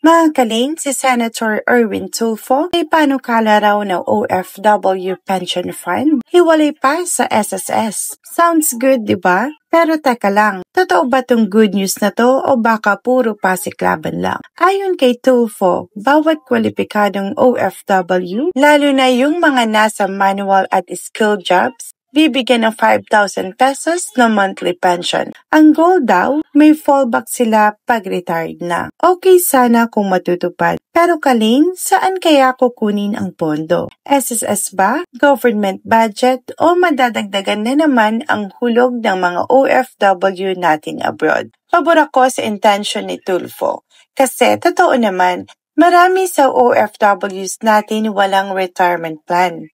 Mga kaling, si Senator Erwin Tulfo ay panukala raw ng OFW Pension Fund, hiwalay pa sa SSS. Sounds good, di ba? Pero teka lang, totoo ba tong good news na to o baka puro pasiklaban lang? Ayon kay Tulfo, bawat kwalipikadong OFW, lalo na yung mga nasa manual at skill jobs, bibigyan ng 5,000 pesos na monthly pension. Ang goal daw, may fallback sila pag retired na. Okay sana kung matutupad. Pero Kaling, saan kaya kukunin ang pondo? SSS ba? Government budget? O madadagdagan na naman ang hulog ng mga OFW natin abroad? Pabor ako sa intention ni Tulfo. Kasi totoo naman, marami sa OFWs natin walang retirement plan.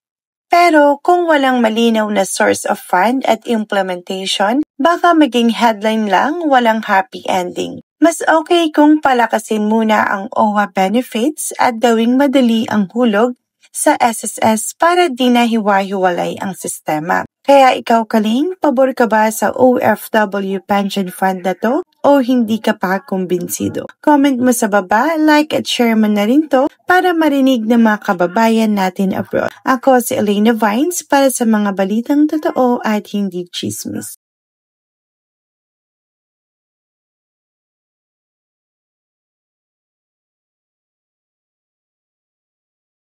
Pero kung walang malinaw na source of fund at implementation, baka maging headline lang, walang happy ending. Mas okay kung palakasin muna ang OWA benefits at gawing madali ang hulog sa SSS para di na hiwa-hiwalay ang sistema. Kaya ikaw Kaling, pabor ka ba sa OFW pension fund na to o hindi ka pa kumbinsido? Comment mo sa baba, like at share mo na rin to para marinig ng mga kababayan natin abroad. Ako si Elena Vines para sa mga balitang totoo at hindi chismis.